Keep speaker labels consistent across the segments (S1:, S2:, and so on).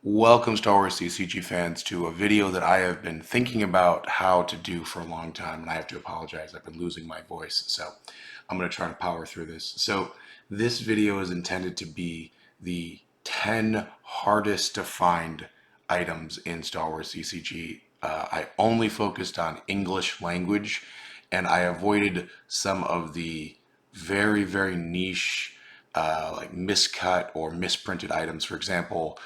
S1: Welcome, Star Wars CCG fans, to a video that I have been thinking about how to do for a long time, and I have to apologize. I've been losing my voice, so I'm going to try to power through this. So, this video is intended to be the 10 hardest to find items in Star Wars CCG. I only focused on English language, and I avoided some of the very niche like miscut or misprinted items. For example,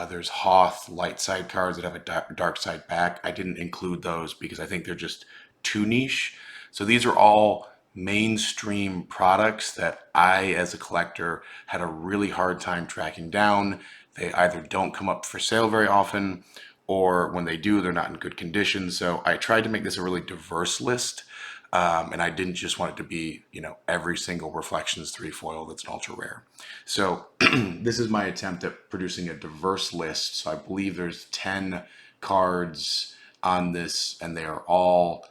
S1: there's Hoth light side cards that have a dark side back. I didn't include those because I think they're just too niche. So these are all mainstream products that I, as a collector, had a really hard time tracking down. They either don't come up for sale very often, or when they do, they're not in good condition. So I tried to make this a really diverse list. And I didn't just want it to be, every single Reflections 3 foil that's an ultra rare. So this is my attempt at producing a diverse list. So I believe there's 10 cards on this, and they are all,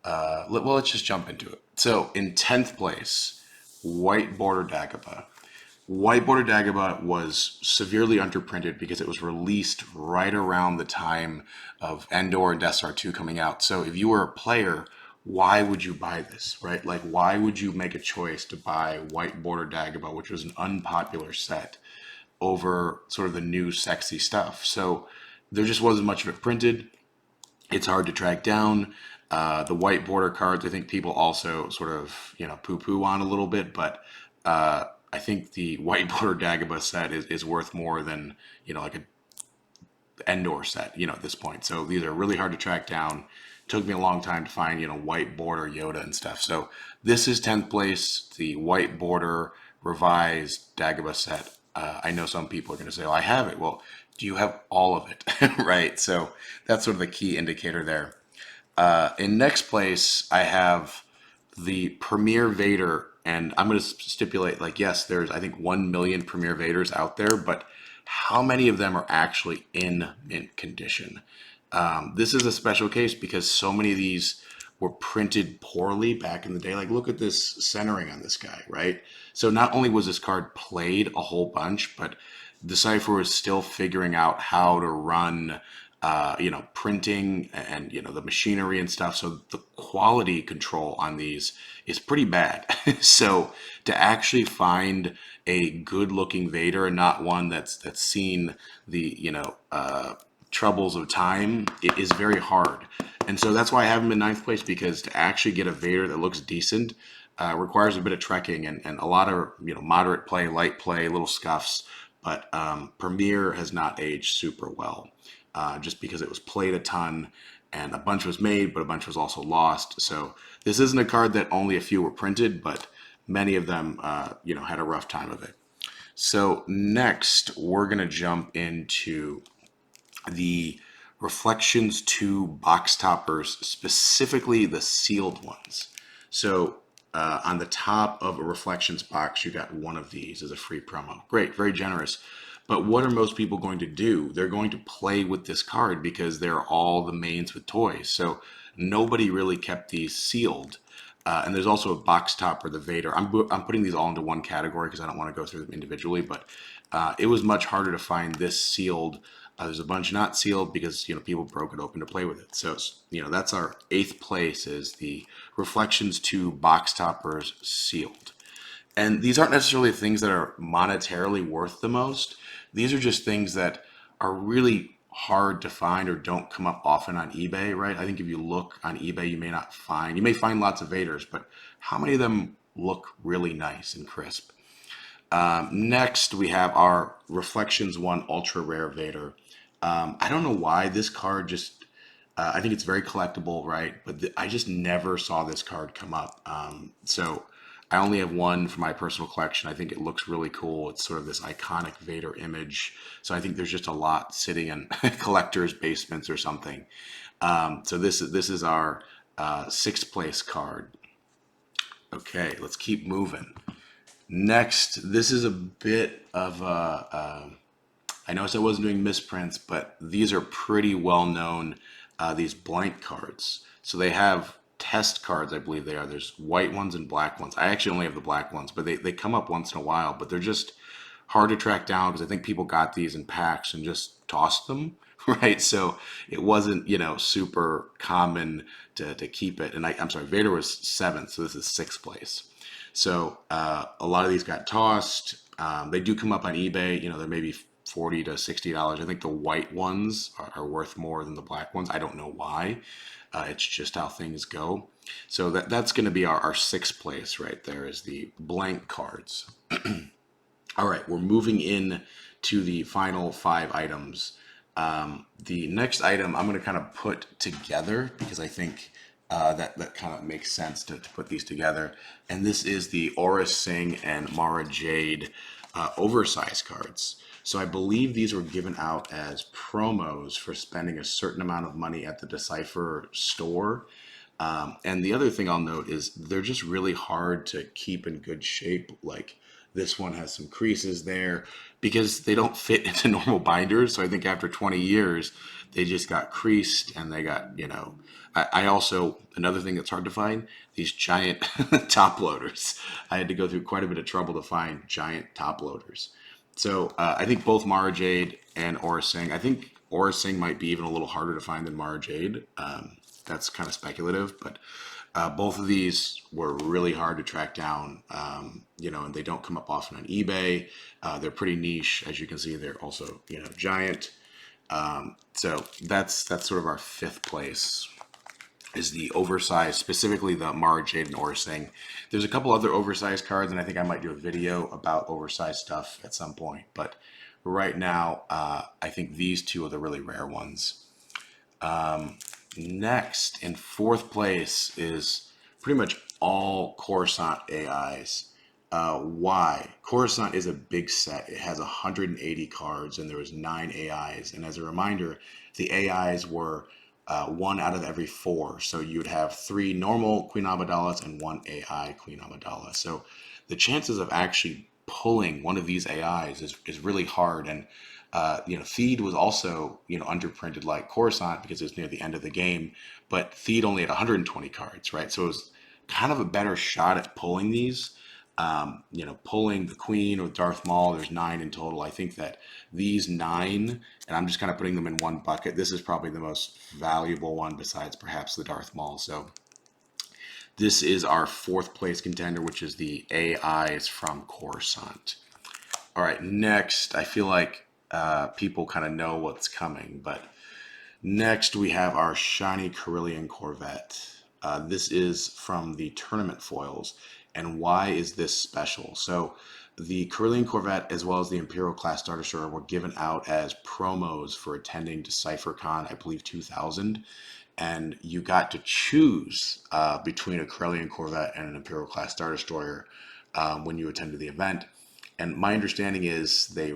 S1: well, let's just jump into it. So in 10th place, White Border Daggerbot. White Border Daggerbot was severely underprinted because it was released right around the time of Endor and Death Star 2 coming out. So if you were a player, why would you buy this, right? Like, why would you make a choice to buy White Border Daggerbot, which was an unpopular set, over sort of the new sexy stuff? So there just wasn't much of it printed. It's hard to track down. The white border cards, I think people also sort of, poo-poo on a little bit, but I think the white border Dagobah set is worth more than, like a Endor set, at this point. So these are really hard to track down. Took me a long time to find, white border Yoda and stuff. So this is 10th place, the white border revised Dagobah set. I know some people are going to say, "Well, I have it." Well, do you have all of it? Right? So that's sort of the key indicator there. In next place, I have the Premier Vader, and I'm going to stipulate, like, yes, there's, I think, 1 million Premier Vaders out there, but how many of them are actually in mint condition? This is a special case because so many of these were printed poorly back in the day. Like, look at this centering on this guy, right? So not only was this card played a whole bunch, but Decipher was still figuring out how to run, printing and, the machinery and stuff. So the quality control on these is pretty bad. So to actually find a good looking Vader and not one that's seen the, troubles of time, it is very hard. And so that's why I have him in ninth place, because to actually get a Vader that looks decent requires a bit of trekking and a lot of moderate play, light play, little scuffs. But Premiere has not aged super well, just because it was played a ton and a bunch was made, but a bunch was also lost. So this isn't a card that only a few were printed, but many of them, had a rough time of it. So next, we're gonna jump into the Reflections 2 box toppers, specifically the sealed ones. So on the top of a Reflections box, you got one of these as a free promo. Great, very generous. But what are most people going to do? They're going to play with this card because they're all the mains with toys. So nobody really kept these sealed. And there's also a box topper, the Vader. I'm putting these all into one category because I don't want to go through them individually, but it was much harder to find this sealed. There's a bunch not sealed because people broke it open to play with it. So that's our 8th place, is the Reflections 2 box toppers sealed. And these aren't necessarily things that are monetarily worth the most. These are just things that are really hard to find or don't come up often on eBay, right? I think if you look on eBay, you may find lots of Vaders, but how many of them look really nice and crisp? Next, we have our Reflections 1 Ultra Rare Vader. I don't know why this card just, I think it's very collectible, right? But I just never saw this card come up. So I only have one for my personal collection. I think it looks really cool. It's sort of this iconic Vader image. So I think there's just a lot sitting in collectors' basements or something. So this is our 6th place card. Okay, let's keep moving. Next, this is a bit of a, I noticed I wasn't doing misprints, but these are pretty well known, these blank cards. So they have test cards, I believe they are. There's white ones and black ones. I actually only have the black ones, but they come up once in a while, but they're just hard to track down because I think people got these in packs and just tossed them, right? So it wasn't, super common to keep it. And I'm sorry, Vader was seventh, so this is sixth place. So a lot of these got tossed. They do come up on eBay. They're maybe $40 to $60. I think the white ones are worth more than the black ones. I don't know why. It's just how things go. So that's going to be our sixth place right there is the blank cards. All right, we're moving in to the final five items. The next item I'm going to kind of put together because I think that kind of makes sense to put these together. And this is the Aura Singh and Mara Jade oversized cards. So I believe these were given out as promos for spending a certain amount of money at the Decipher store. And the other thing I'll note is they're just really hard to keep in good shape. Like this one has some creases there because they don't fit into normal binders. So I think after 20 years, they just got creased and they got, I also, another thing that's hard to find, these giant top loaders. I had to go through quite a bit of trouble to find giant top loaders. So I think both Mara Jade and Aura Singh, I think Aura Singh might be even a little harder to find than Mara Jade. That's kind of speculative, but both of these were really hard to track down, and they don't come up often on eBay. They're pretty niche. As you can see, they're also, giant. So that's sort of our fifth place is the oversized, specifically the Mara Jade and Aura Singh. There's a couple other oversized cards, and I think I might do a video about oversized stuff at some point. But right now, I think these two are the really rare ones. Next, in fourth place is pretty much all Coruscant AIs. Why? Coruscant is a big set. It has 180 cards, and there was 9 AIs. And as a reminder, the AIs were one out of every 4. So you'd have 3 normal Queen Amidala's and 1 AI Queen Amidala. So the chances of actually pulling one of these AIs is really hard. And Theed was also, underprinted like Coruscant because it was near the end of the game, but Theed only had 120 cards, right? So it was kind of a better shot at pulling these. Pulling the Queen or Darth Maul, there's 9 in total. I think that these 9, and I'm just kind of putting them in one bucket. This is probably the most valuable one besides perhaps the Darth Maul. So this is our fourth place contender, which is the AIs from Coruscant. All right, next, I feel like people kind of know what's coming, but next we have our shiny Carillion Corvette. This is from the tournament foils. And why is this special? So the Carillion Corvette as well as the Imperial class Star Destroyer were given out as promos for attending DecipherCon, I believe 2000. And you got to choose between a Carillion Corvette and an Imperial class Star Destroyer when you attended the event. And my understanding is they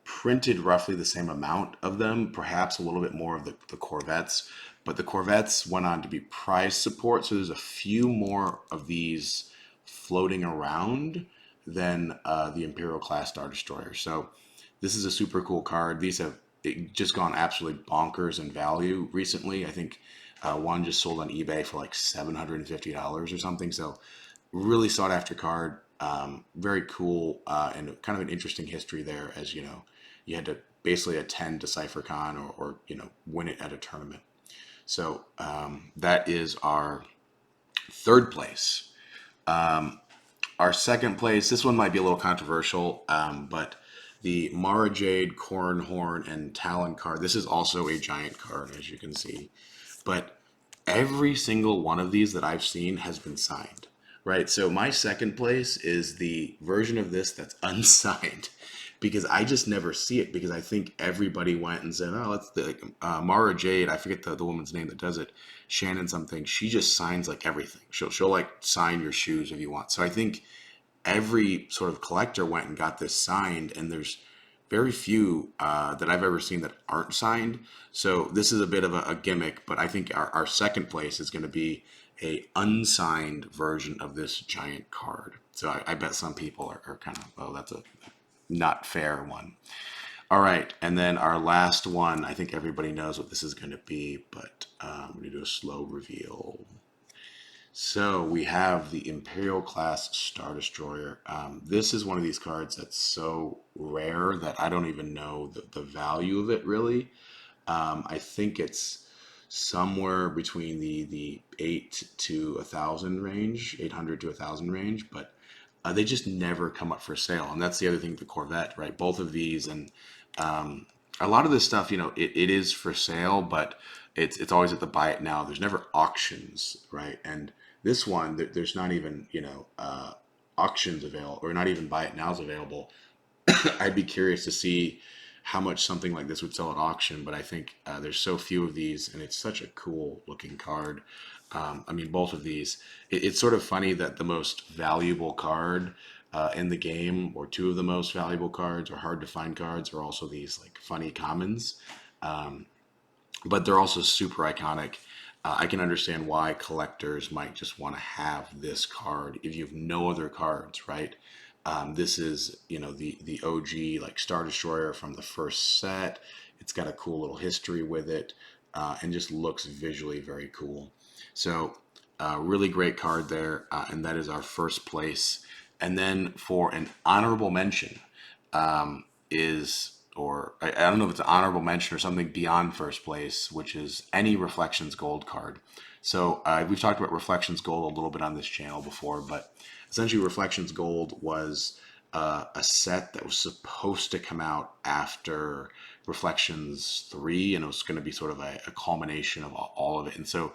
S1: printed roughly the same amount of them, perhaps a little bit more of the Corvettes, but the Corvettes went on to be prize support. So there's a few more of these floating around than the Imperial class Star Destroyer. So this is a super cool card. These have just gone absolutely bonkers in value recently. I think one just sold on eBay for like $750 or something. So really sought after card. Very cool and kind of an interesting history there, as you had to basically attend DecipherCon or win it at a tournament. So that is our third place. Our second place, this one might be a little controversial, but the Mara Jade, Cornhorn, and Talon card. This is also a giant card, as you can see. But every single one of these that I've seen has been signed. Right, so my second place is the version of this that's unsigned because I just never see it because I think everybody went and said, oh, let's the Mara Jade, I forget the woman's name that does it, Shannon something, she just signs like everything. She'll like sign your shoes if you want. So I think every sort of collector went and got this signed, and there's very few that I've ever seen that aren't signed. So this is a bit of a gimmick, but I think our second place is going to be a unsigned version of this giant card. So I bet some people are kind of, oh, that's a not fair one. All right, and then our last one, I think everybody knows what this is going to be, but I'm going to do a slow reveal. So we have the Imperial class Star Destroyer. This is one of these cards that's so rare that I don't even know the value of it really. I think it's somewhere between the 800 to 1,000 range, but they just never come up for sale. And that's the other thing with the Corvette, right? Both of these and a lot of this stuff, it is for sale, but it's always at the buy it now. There's never auctions, right? And this one, there's not even auctions available, or not even buy it nows available. I'd be curious to see how much something like this would sell at auction, but I think there's so few of these, and it's such a cool looking card. I mean, both of these. It's sort of funny that the most valuable card in the game, or two of the most valuable cards, or hard to find cards, are also these like funny commons. But they're also super iconic. I can understand why collectors might just want to have this card if you have no other cards, right? This is, the OG like Star Destroyer from the first set. It's got a cool little history with it, and just looks visually very cool. So, really great card there, and that is our first place. And then for an honorable mention, or I don't know if it's an honorable mention or something beyond first place, which is any Reflections Gold card. So we've talked about Reflections Gold a little bit on this channel before, but essentially Reflections Gold was a set that was supposed to come out after Reflections 3, and it was going to be sort of a culmination of all of it. And so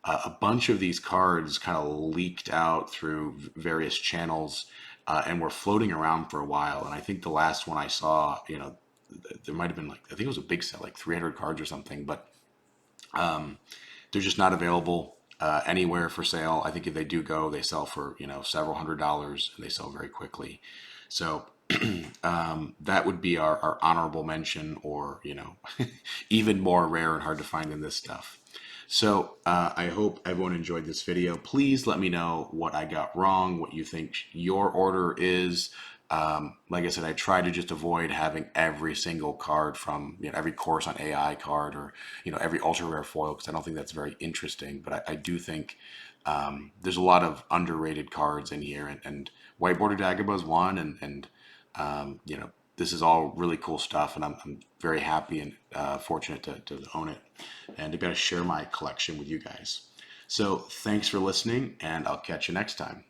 S1: a bunch of these cards kind of leaked out through various channels, and were floating around for a while. And I think the last one I saw, there might have been like, I think it was a big set, like 300 cards or something, but they're just not available anywhere for sale. I think if they do go, they sell for, several $100s, and they sell very quickly. So that would be our honorable mention, or, even more rare and hard to find than this stuff. So I hope everyone enjoyed this video. Please let me know what I got wrong, what you think your order is. Like I said, I try to just avoid having every single card from, every Coruscant AI card, or, every ultra rare foil, because I don't think that's very interesting. But I do think there's a lot of underrated cards in here, and White Border Daggerbot is one, and this is all really cool stuff, and I'm very happy and fortunate to own it, and to be able to share my collection with you guys. So thanks for listening, and I'll catch you next time.